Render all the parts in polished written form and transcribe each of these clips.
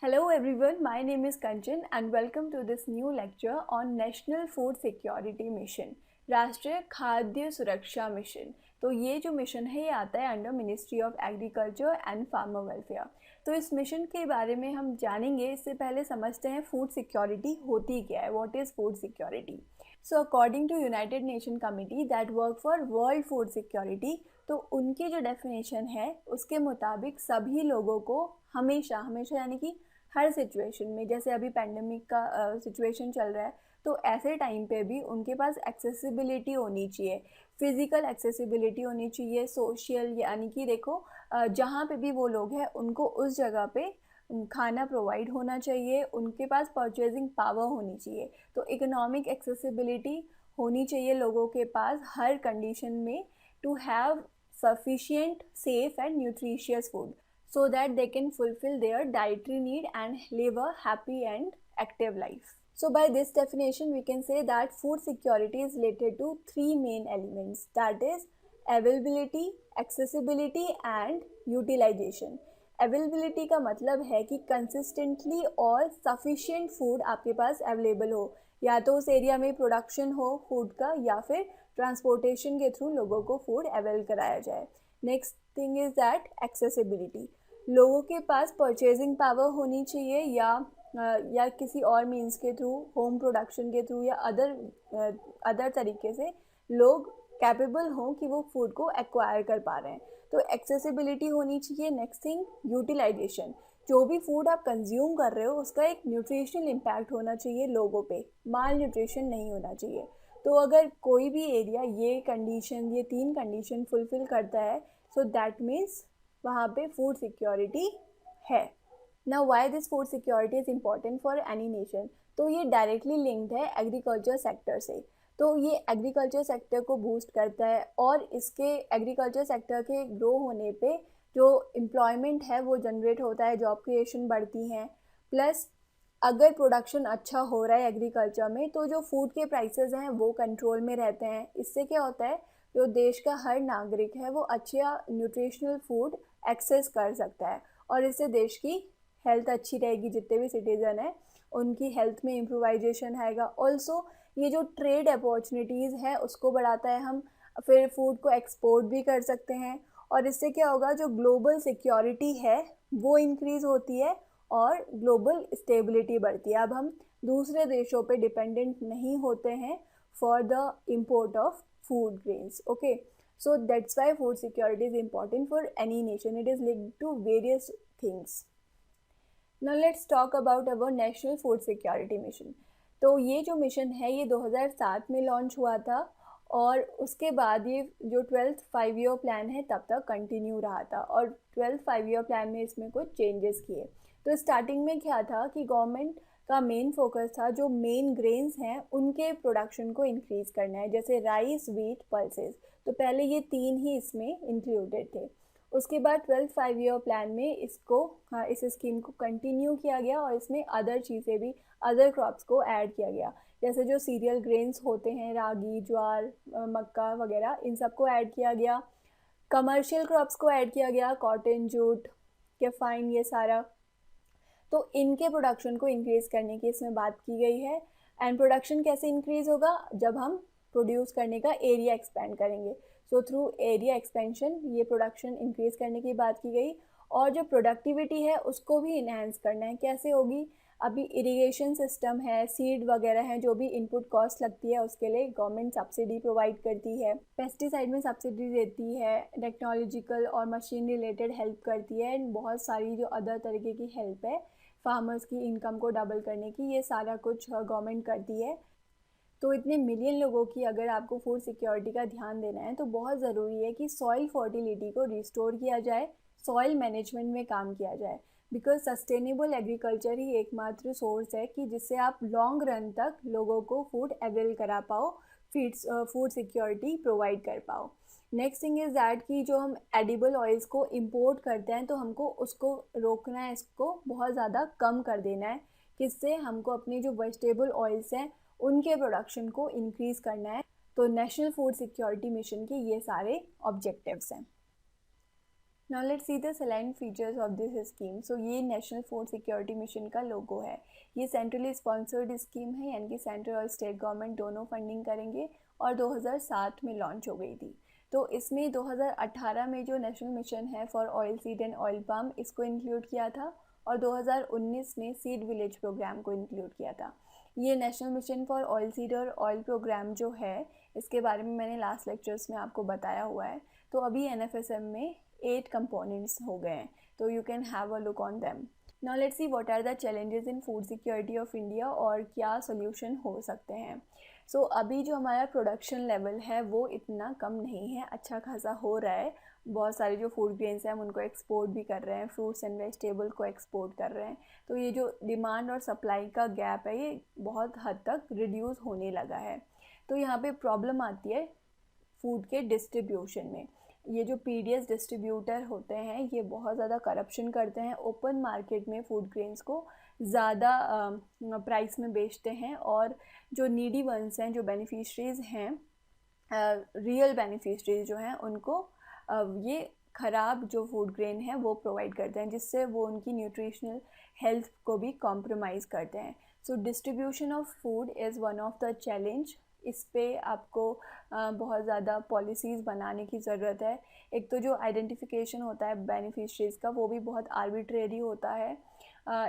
Hello everyone, my name is Kanchan and welcome to this new lecture on National Food Security Mission, राष्ट्रीय खाद्य सुरक्षा mission. तो ये जो मिशन है ये आता है under ministry of agriculture and farmer welfare. तो इस मिशन के बारे में हम जानेंगे, इससे पहले समझते हैं फूड सिक्योरिटी होती क्या है, what is food security. So according to United Nation committee that work for world food security, तो उनकी जो डेफिनेशन है उसके मुताबिक सभी लोगों को हमेशा हमेशा यानी कि हर सिचुएशन में, जैसे अभी पैंडेमिक का सिचुएशन चल रहा है, तो ऐसे टाइम पे भी उनके पास एक्सेसिबिलिटी होनी चाहिए, फिज़िकल एक्सेसिबिलिटी होनी चाहिए, सोशल यानी कि देखो जहाँ पे भी वो लोग हैं उनको उस जगह पे खाना प्रोवाइड होना चाहिए, उनके पास परचेजिंग पावर होनी चाहिए। तो इकोनॉमिक एक्सेसिबिलिटी होनी चाहिए लोगों के पास हर कंडीशन में to have sufficient, safe and nutritious food so that they can fulfill their dietary need and live a happy and active life. So by this definition we can say that food security is related to three main elements, that is availability, accessibility and utilization. Availability का मतलब है कि consistently और sufficient food आपके पास available हो, या तो उस एरिया में प्रोडक्शन हो फूड का या फिर ट्रांसपोर्टेशन के थ्रू लोगों को फूड अवेल कराया जाए। Next thing is that accessibility, लोगों के पास परचेजिंग पावर होनी चाहिए या किसी और मीन्स के थ्रू, होम प्रोडक्शन के थ्रू या अदर तरीके से लोग कैपेबल हों कि वो फूड को एक्वायर कर पा रहे हैं। तो एक्सेसिबिलिटी होनी चाहिए। नेक्स्ट थिंग यूटिलाइजेशन, जो भी फूड आप कंज्यूम कर रहे हो उसका एक न्यूट्रिशनल इम्पैक्ट होना चाहिए लोगों पे, माल न्यूट्रिशन नहीं होना चाहिए। तो अगर कोई भी एरिया ये तीन कंडीशन फुलफिल करता है, सो दैट मीन्स वहाँ पे फूड सिक्योरिटी है। Now why this food security is important for any nation, तो ये डायरेक्टली लिंक्ड है एग्रीकल्चर सेक्टर से। तो ये एग्रीकल्चर सेक्टर को बूस्ट करता है और इसके एग्रीकल्चर सेक्टर के ग्रो होने पे जो एम्प्लॉयमेंट है वो जनरेट होता है, जॉब क्रिएशन बढ़ती हैं। प्लस अगर प्रोडक्शन अच्छा हो रहा है एग्रीकल्चर में तो जो फूड के प्राइसेस हैं वो कंट्रोल में रहते हैं। इससे क्या होता है, जो देश का हर नागरिक है वो अच्छा न्यूट्रिशनल फूड एक्सेस कर सकता है और इससे देश की हेल्थ अच्छी रहेगी, जितने भी सिटीज़न हैं उनकी हेल्थ में इम्प्रूवाइजेशन आएगा। ऑल्सो ये जो ट्रेड अपॉर्चुनिटीज़ है उसको बढ़ाता है, हम फिर फूड को एक्सपोर्ट भी कर सकते हैं और इससे क्या होगा, जो ग्लोबल सिक्योरिटी है वो इंक्रीज़ होती है और ग्लोबल स्टेबिलिटी बढ़ती है। अब हम दूसरे देशों पे डिपेंडेंट नहीं होते हैं for the import of food grains. Okay, so that's why food security is important for any nation, it is linked to various things. Now let's talk about our national food security mission. तो ये जो mission है ये 2007 में launch हुआ था और उसके बाद ये जो 12th 5 ईयर प्लान है तब तक कंटिन्यू रहा था और 12th 5 ईयर प्लान में इसमें कुछ चेंजेस किए। तो स्टार्टिंग में क्या था कि गवर्नमेंट का मेन फोकस था जो मेन ग्रेन्स हैं उनके प्रोडक्शन को इंक्रीज़ करना है, जैसे राइस, व्हीट, पल्सेस। तो पहले ये तीन ही इसमें इंक्लूडेड थे। उसके बाद 12th 5 ईयर प्लान में इस स्कीम को कंटिन्यू किया गया और इसमें अदर चीज़ें भी, अदर क्रॉप्स को ऐड किया गया, जैसे जो सीरियल ग्रेन्स होते हैं, रागी, ज्वार, मक्का वगैरह, इन सबको ऐड किया गया। कमर्शियल क्रॉप्स को ऐड किया गया, कॉटन, जूट, कैफाइन, ये सारा। तो इनके प्रोडक्शन को इंक्रीज़ करने की इसमें बात की गई है। एंड प्रोडक्शन कैसे इंक्रीज़ होगा, जब हम प्रोड्यूस करने का एरिया एक्सपेंड करेंगे। सो थ्रू एरिया एक्सपेंशन ये प्रोडक्शन इंक्रीज़ करने की बात की गई। और जो प्रोडक्टिविटी है उसको भी इन्हेंस करना है। कैसे होगी, अभी इरिगेशन सिस्टम है, सीड वगैरह हैं, जो भी इनपुट कॉस्ट लगती है उसके लिए गवर्नमेंट सब्सिडी प्रोवाइड करती है, पेस्टिसाइड में सब्सिडी देती है, टेक्नोलॉजिकल और मशीन रिलेटेड हेल्प करती है, एंड बहुत सारी जो अदर तरीके की हेल्प है फार्मर्स की इनकम को डबल करने की, ये सारा कुछ गवर्नमेंट करती है। तो इतने मिलियन लोगों की अगर आपको फूड सिक्योरिटी का ध्यान देना है तो बहुत ज़रूरी है कि सॉइल फर्टिलिटी को रिस्टोर किया जाए, सॉइल मैनेजमेंट में काम किया जाए, बिकॉज सस्टेनेबल एग्रीकल्चर ही एकमात्र सोर्स है कि जिससे आप लॉन्ग रन तक लोगों को फूड अवेल करा पाओ, फूड सिक्योरिटी प्रोवाइड कर पाओ। नेक्स्ट थिंग इज़ दैट कि जो हम एडिबल ऑयल्स को इंपोर्ट करते हैं तो हमको उसको रोकना है, इसको बहुत ज़्यादा कम कर देना है, किससे हमको अपनी जो वेजिटेबल ऑयल्स हैं उनके प्रोडक्शन को इंक्रीज़ करना है। तो नेशनल फूड सिक्योरिटी मिशन के ये सारे ऑब्जेक्टिव्स हैं। Now let's see the select features of this scheme. So ये नेशनल फूड सिक्योरिटी मिशन का लोगो है। ये सेंट्रली स्पॉन्सर्ड स्कीम है, यानी कि सेंट्रल और स्टेट गवर्नमेंट दोनों फंडिंग करेंगे और 2007 में लॉन्च हो गई थी। तो इसमें 2018 में जो नेशनल मिशन है for oil seed and oil palm, इसको इंक्लूड किया था, और 2019 में सीड विलेज प्रोग्राम को इंक्लूड किया था। ये national mission for oil seed और ऑयल प्रोग्राम जो है, इसके बारे में मैंने लास्ट लेक्चर्स में आपको बताया हुआ है। तो अभी एनएफएसएम में 8 कंपोनेंट्स हो गए हैं, तो you can have a look on them. Now let's see what are the challenges in food security of India और क्या सोल्यूशन हो सकते हैं। सो अभी जो हमारा प्रोडक्शन लेवल है वो इतना कम नहीं है, अच्छा खासा हो रहा है। बहुत सारे जो फूड ग्रेन्स हैं हम उनको एक्सपोर्ट भी कर रहे हैं, फ्रूट्स एंड वेजिटेबल को एक्सपोर्ट कर रहे हैं। तो ये जो डिमांड और सप्लाई का गैप है ये बहुत हद तक रिड्यूस होने लगा है। तो यहाँ पे प्रॉब्लम आती है फूड के डिस्ट्रीब्यूशन में। ये जो पीडीएस डिस्ट्रीब्यूटर होते हैं ये बहुत ज़्यादा करप्शन करते हैं, ओपन मार्केट में फूड ग्रेन्स को ज़्यादा प्राइस में बेचते हैं, और जो नीडी वंस हैं, जो बेनिफिशरीज़ हैं, रियल बेनिफिशरीज जो हैं, उनको ये ख़राब जो फूड ग्रेन है वो प्रोवाइड करते हैं, जिससे वो उनकी न्यूट्रिशनल हेल्थ को भी कॉम्प्रोमाइज़ करते हैं। So distribution of food is one of the challenge. इस पे आपको बहुत ज़्यादा पॉलिसीज़ बनाने की ज़रूरत है। एक तो जो आइडेंटिफिकेशन होता है बेनिफिशरीज़ का वो भी बहुत आर्बिट्रेरी होता है।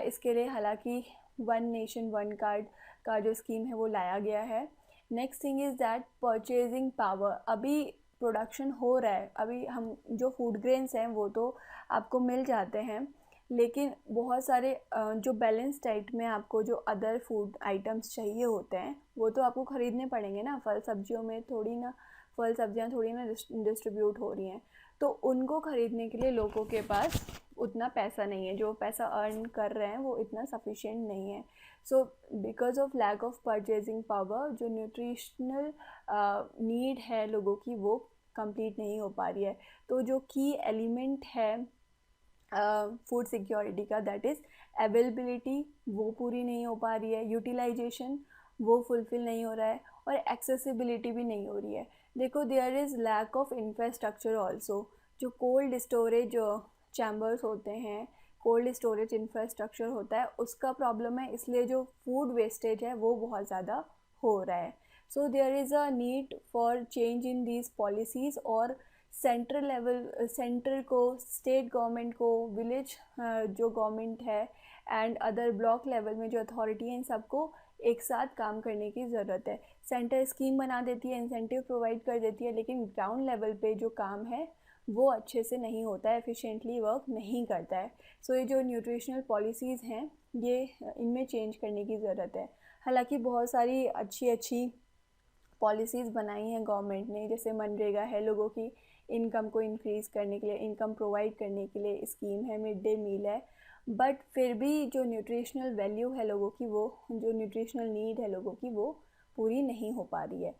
इसके लिए हालांकि वन नेशन वन कार्ड का जो स्कीम है वो लाया गया है। Next thing is that purchasing power. अभी प्रोडक्शन हो रहा है, अभी हम जो फूड ग्रेन्स हैं वो तो आपको मिल जाते हैं, लेकिन बहुत सारे जो बैलेंस डाइट में आपको जो अदर फूड आइटम्स चाहिए होते हैं वो तो आपको ख़रीदने पड़ेंगे ना। फल सब्जियों में थोड़ी ना, फल सब्जियां थोड़ी ना डिस्ट्रीब्यूट हो रही हैं, तो उनको ख़रीदने के लिए लोगों के पास उतना पैसा नहीं है, जो पैसा अर्न कर रहे हैं वो इतना सफिशिएंट नहीं है। So because of lack of purchasing power जो न्यूट्रिशनल नीड है लोगों की वो कंप्लीट नहीं हो पा रही है। तो जो की एलिमेंट है फूड सिक्योरिटी का, दैट इज़ अवेलेबिलिटी, वो पूरी नहीं हो पा रही है, यूटिलाइजेशन वो फुलफ़िल नहीं हो रहा है, और एक्सेसिबिलिटी भी नहीं हो रही है। देखो there is lack of infrastructure also. जो कोल्ड स्टोरेज चैम्बर्स होते हैं, कोल्ड स्टोरेज इंफ्रास्ट्रक्चर होता है, उसका प्रॉब्लम है, इसलिए जो फूड वेस्टेज है वो बहुत ज़्यादा हो रहा है। So there is a need for change in these policies, और सेंट्रल लेवल, सेंटर को, स्टेट गवर्नमेंट को, विलेज जो गवर्नमेंट है एंड अदर ब्लॉक लेवल में जो अथॉरिटी है, इन सबको एक साथ काम करने की ज़रूरत है। सेंटर स्कीम बना देती है, इंसेंटिव प्रोवाइड कर देती है, लेकिन ग्राउंड लेवल पे जो काम है वो अच्छे से नहीं होता है, एफिशिएंटली वर्क नहीं करता है। सो ये जो न्यूट्रिशनल पॉलिसीज़ हैं ये इनमें चेंज करने की ज़रूरत है। हालांकि बहुत सारी अच्छी अच्छी पॉलिसीज़ बनाई हैं गवर्नमेंट ने, जैसे मनरेगा है, लोगों की इनकम को इंक्रीज़ करने के लिए, इनकम प्रोवाइड करने के लिए स्कीम है, मिड डे मील है, बट फिर भी जो न्यूट्रिशनल वैल्यू है लोगों की, वो जो न्यूट्रिशनल नीड है लोगों की वो पूरी नहीं हो पा रही है।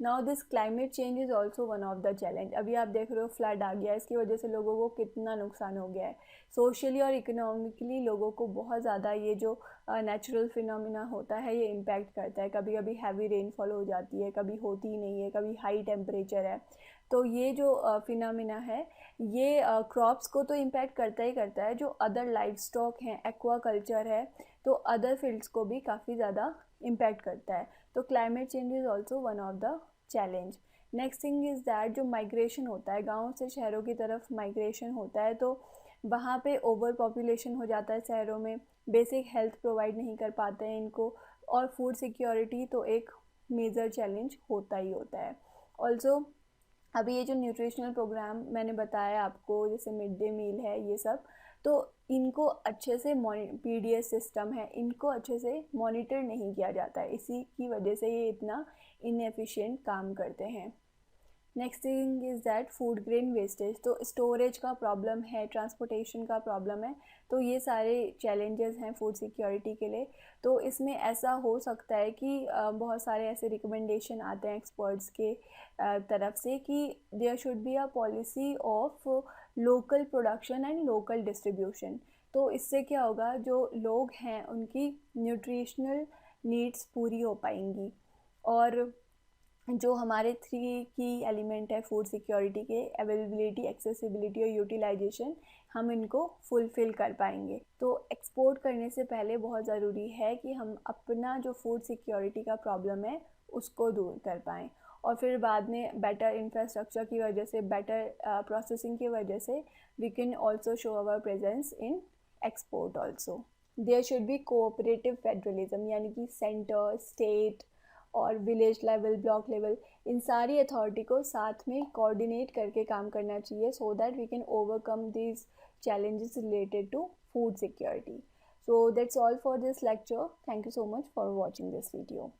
Now this climate change is also one of the challenge. अभी आप देख रहे हो फ्लड आ गया है, इसकी वजह से लोगों को कितना नुकसान हो गया है। सोशली और इकोनॉमिकली लोगों को बहुत ज़्यादा ये जो नेचुरल फिनोमिना होता है ये इम्पैक्ट करता है। कभी कभी हैवी रेनफॉल हो जाती है, कभी होती ही नहीं है, कभी हाई टेम्परेचर है। तो ये जो फिनोमिना है ये क्रॉप्स को तो इम्पैक्ट करता ही करता है, जो अदर लाइफ स्टॉक हैं, एक्वा कल्चर है, तो अदर फील्ड्स को भी काफ़ी ज़्यादा इम्पैक्ट करता है। तो climate change is also one of the challenge. Next thing is that जो माइग्रेशन होता है, गाँव से शहरों की तरफ माइग्रेशन होता है, तो वहाँ पे ओवर पॉपुलेशन हो जाता है शहरों में, बेसिक हेल्थ प्रोवाइड नहीं कर पाते हैं इनको, और फूड सिक्योरिटी तो एक मेजर चैलेंज होता ही होता है। ऑल्सो अभी ये जो न्यूट्रिशनल प्रोग्राम मैंने बताया आपको, जैसे मिड डे मील है, ये सब तो इनको अच्छे से पीडीएस सिस्टम है, इनको अच्छे से मॉनिटर नहीं किया जाता है, इसी की वजह से ये इतना इनएफिशिएंट काम करते हैं। Next thing is that food grain wastage. तो स्टोरेज का प्रॉब्लम है, ट्रांसपोर्टेशन का प्रॉब्लम है, तो ये सारे चैलेंजेस हैं फूड सिक्योरिटी के लिए। तो इसमें ऐसा हो सकता है कि बहुत सारे ऐसे रिकमेंडेशन आते हैं एक्सपर्ट्स के तरफ से कि there should be a policy of local production and local distribution. तो इससे क्या होगा, जो लोग हैं उनकी न्यूट्रिशनल नीड्स पूरी हो पाएंगी। और जो हमारे 3 की एलिमेंट है फूड सिक्योरिटी के, अवेलेबिलिटी, एक्सेसिबिलिटी और यूटिलाइजेशन, हम इनको फुलफ़िल कर पाएंगे। तो एक्सपोर्ट करने से पहले बहुत ज़रूरी है कि हम अपना जो फूड सिक्योरिटी का प्रॉब्लम है उसको दूर कर पाएँ, और फिर बाद में बेटर इंफ्रास्ट्रक्चर की वजह से, बेटर प्रोसेसिंग की वजह से we can also show our presence in export also. There should be cooperative federalism, यानी कि सेंटर, स्टेट और विलेज लेवल, ब्लॉक लेवल, इन सारी अथॉरिटी को साथ में कोऑर्डिनेट करके काम करना चाहिए, so that we can overcome these challenges related to food security. So that's all for this lecture. Thank you so much for watching this video.